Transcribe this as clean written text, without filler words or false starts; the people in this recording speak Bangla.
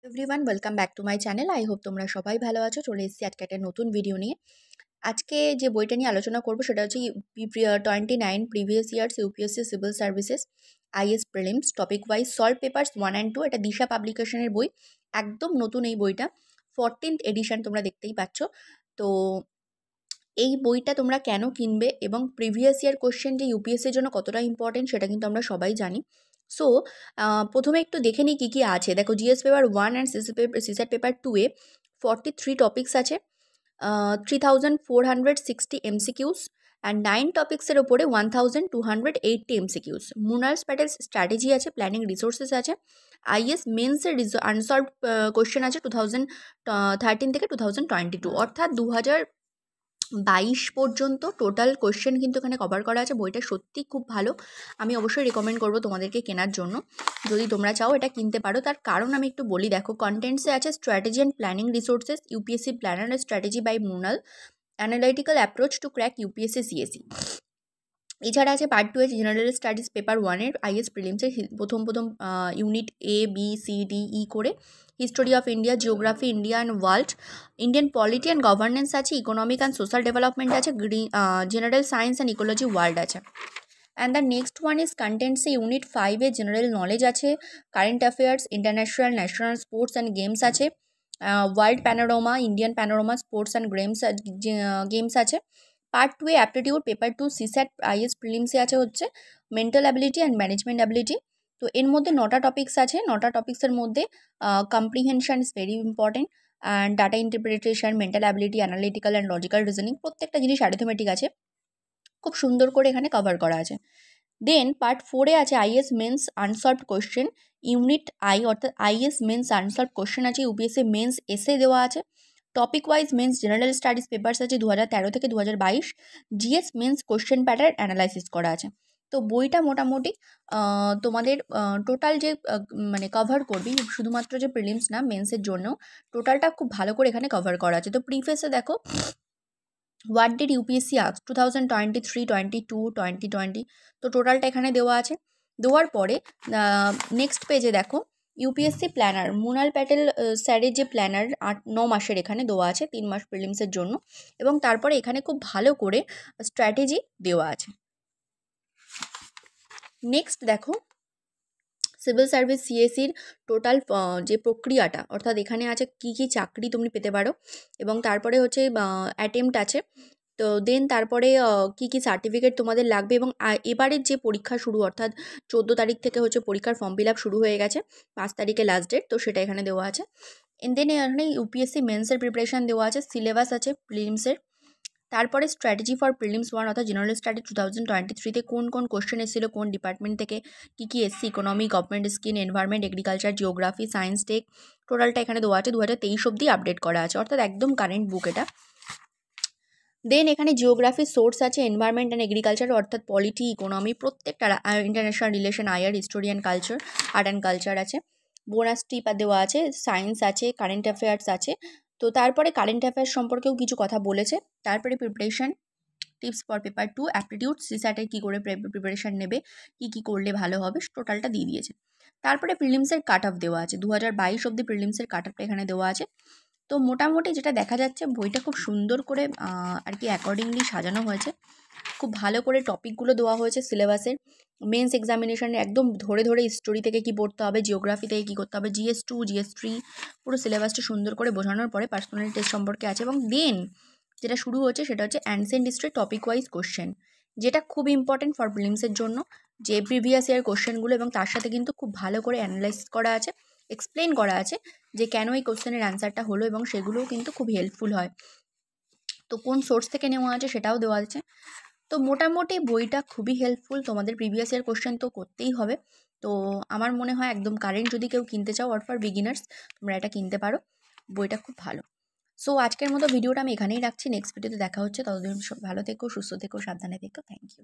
Everyone welcome back to my channel. I hope তোমরা সবাই ভালো আছো। চলে এসেছি আজকে একটা নতুন ভিডিও নিয়ে। আজকে যে বইটা নিয়ে আলোচনা করবো সেটা হচ্ছে 29 previous years UPSC civil services is prelims topic wise solve papers 1 and 2। এটা দিশা পাবলিকেশনের বই, একদম নতুন এই বইটা, 14th এডিশন তোমরা দেখতেই পাচ্ছ। তো এই বইটা তোমরা কেন কিনবে এবং প্রিভিয়াস ইয়ার কোশ্চেন যে ইউপিএসসির জন্য কতটা ইম্পর্টেন্ট সেটা কিন্তু আমরা সবাই জানি। সো প্রথমে একটু দেখে নিই কী কী আছে। দেখো, GS paper 1 and CSAT paper 2-এ 43 টপিক্স আছে, 3460 এমসিকিউস অ্যান্ড 9 টপিক্সের ওপরে 1280 এমসিকিউস। মুনার্স প্যাটেলস স্ট্র্যাটেজি আছে, প্ল্যানিং রিসোর্সেস আছে, আইএস মেন্সের আনসলভড কোশ্চেন আছে 2013 থেকে 2022, অর্থাৎ 2022 পর্যন্ত টোটাল কোশ্চেন কিন্তু এখানে কভার করা আছে। বইটা সত্যি খুব ভালো, আমি অবশ্যই রেকমেন্ড করবো তোমাদেরকে কেনার জন্য। যদি তোমরা চাও এটা কিনতে পারো। তার কারণ আমি একটু বলি। দেখো, কন্টেন্টসে আছে strategy and planning resources, UPSC planner and strategy by Munal, analytical approach to crack UPSC CSE. এছাড়া আছে পার্ট 2 এ জেনারেল স্টাডিজ পেপার 1-এর আইএস প্রিলিমসের প্রথম unit A B C D E করে history of India, geography, India and world, Indian polity and governance আছে, ইকোনমিক অ্যান্ড সোশ্যাল ডেভেলপমেন্ট আছে, general science and ecology world আছে। And the next one is কন্টেন্টসে ইউনিট 5-এ জেনারেল নলেজ আছে, current affairs, international national sports and games আছে, world panorama, Indian panorama, sports and games আছে। পার্ট 2-এ অ্যাপটিটিউড, পেপার 2 সিস্যাট আইএস প্রিলিমসে আছে হচ্ছে mental ability and management ability. তো এর মধ্যে 9টা টপিক্স আছে। 9টা টপিক্সের মধ্যে comprehension is very important, and data interpretation, mental ability, analytical and logical reasoning, প্রত্যেকটা জিনিস অ্যারিথমেটিক আছে, খুব সুন্দর করে এখানে কভার করা আছে। দেন পার্ট 4-এ আছে IAS mains unsolved question, unit I অর্থাৎ আইএস মেন্স আনসলভড কোশ্চেন আছে, ইউপিএসসি মেন্স এসে দেওয়া আছে, topic wise mains general studies papers আছে 2013 থেকে 2022, GS mains question pattern analysis করা আছে। তো বইটা মোটামুটি তোমাদের টোটাল যে মানে কভার করবি, শুধুমাত্র যে প্রিলিমস না, মেন্সের জন্য টোটালটা খুব ভালো করে এখানে কভার করা আছে। তো প্রিফেসে দেখো, হোয়াট ডিড ইউপিএসসি আস্ক 2023, 22, 2020, তো টোটালটা এখানে দেওয়া আছে। দেওয়ার পরে নেক্সট পেজে দেখো, ইউপিএসসি প্ল্যানার মুনাল প্যাটেল স্যারের যে প্ল্যানার 8-9 মাসের এখানে দেওয়া আছে, 3 মাস প্রিলিমসের জন্য, এবং তারপরে এখানে খুব ভালো করে স্ট্র্যাটেজি দেওয়া আছে। নেক্সট দেখো, সিভিল সার্ভিস সিএসির টোটাল যে প্রক্রিয়াটা, অর্থাৎ এখানে আছে কি কি চাকরি তুমি পেতে পারো, এবং তারপরে হচ্ছে অ্যাটেম্পট আছে। তো দেন তারপরে কি কি সার্টিফিকেট তোমাদের লাগবে, এবং এবারের যে পরীক্ষা শুরু, অর্থাৎ 14 তারিখ থেকে হচ্ছে পরীক্ষার ফর্ম ফিল আপ শুরু হয়ে গেছে, 5 তারিখে লাস্ট ডেট, তো সেটা এখানে দেওয়া আছে। দেন এখানে ইউপিএসসি মেন্সের প্রিপারেশান দেওয়া আছে, সিলেবাস আছে প্রিলিমসের। তারপরে স্ট্র্যাটেজি ফর প্রিলিমস 1 অর্থাৎ জেনারেল স্টাডি 2023-তে কোন কোন কোশ্চেন এসেছিলো, কোন ডিপার্টমেন্ট থেকে কী কী SC, economy, government scheme, environment, agriculture, geography, science, tech, টোটালটা এখানে দেওয়া আছে। 2023 অবধি আপডেট করা আছে, অর্থাৎ একদম কারেন্ট বুক এটা। দেন এখানে জিওগ্রাফি সোর্স আছে, এনভায়রনমেন্ট অ্যান্ড এগ্রিকালচার অর্থাৎ পলিটি, ইকোনমি, প্রত্যেকটা, international relation, IR, history and culture, art and culture আছে, বোনাস টিপ দেওয়া আছে, সায়েন্স আছে, কারেন্ট অ্যাফেয়ার্স আছে। তো তারপরে কারেন্ট অ্যাফেয়ার্স সম্পর্কেও কিছু কথা বলেছে। তারপরে preparation tips for paper 2, aptitude, সিস্যাটের কী করে প্রিপারেশান নেবে, কী করলে ভালো হবে, টোটালটা দিয়ে দিয়েছে। তারপরে প্রিলিমসের কাট অফ দেওয়া আছে, 2022 অবধি প্রিলিমসের কাট অফটা এখানে দেওয়া আছে। তো মোটামুটি যেটা দেখা যাচ্ছে, বইটা খুব সুন্দর করে আর কি অ্যাকর্ডিংলি সাজানো হয়েছে, খুব ভালো করে টপিকগুলো দেওয়া হয়েছে সিলেবাসের। মেন্স এক্সামিনেশানে একদম ধরে ধরে হিস্টোরি থেকে কী পড়তে হবে, জিওগ্রাফি থেকে কী করতে হবে, GS2, GS3, পুরো সিলেবাসটা সুন্দর করে বোঝানোর পরে পার্সোনাল টেস্ট সম্পর্কে আছে। এবং দেন যেটা শুরু হচ্ছে সেটা হচ্ছে ancient history topic wise question, যেটা খুব ইম্পর্টেন্ট ফর প্রিলিমসের জন্য, যে প্রিভিয়াস ইয়ার কোশ্চেনগুলো, এবং তার সাথে কিন্তু খুব ভালো করে অ্যানালাইসিস করা আছে, এক্সপ্লেন করা আছে যে কেন এই কোশ্চেনের অ্যান্সারটা হলো, এবং সেগুলোও কিন্তু খুব হেল্পফুল হয়। তো কোন সোর্স থেকে নেওয়া আছে সেটাও দেওয়া আছে। তো মোটামুটি বইটা খুবই হেল্পফুল, তোমাদের প্রিভিয়াস ইয়ার কোশ্চেন তো করতেই হবে। তো আমার মনে হয় একদম কারেন্ট যদি কেউ কিনতে চাও, অর ফর বিগিনার্স, তোমরা এটা কিনতে পারো, বইটা খুব ভালো। সো আজকের মতো ভিডিওটা আমি এখানেই রাখছি, নেক্সট ভিডিওতে দেখা হচ্ছে। ততদিন সব ভালো থেকো, সুস্থ থেকো, সাবধানে থেকো। Thank you.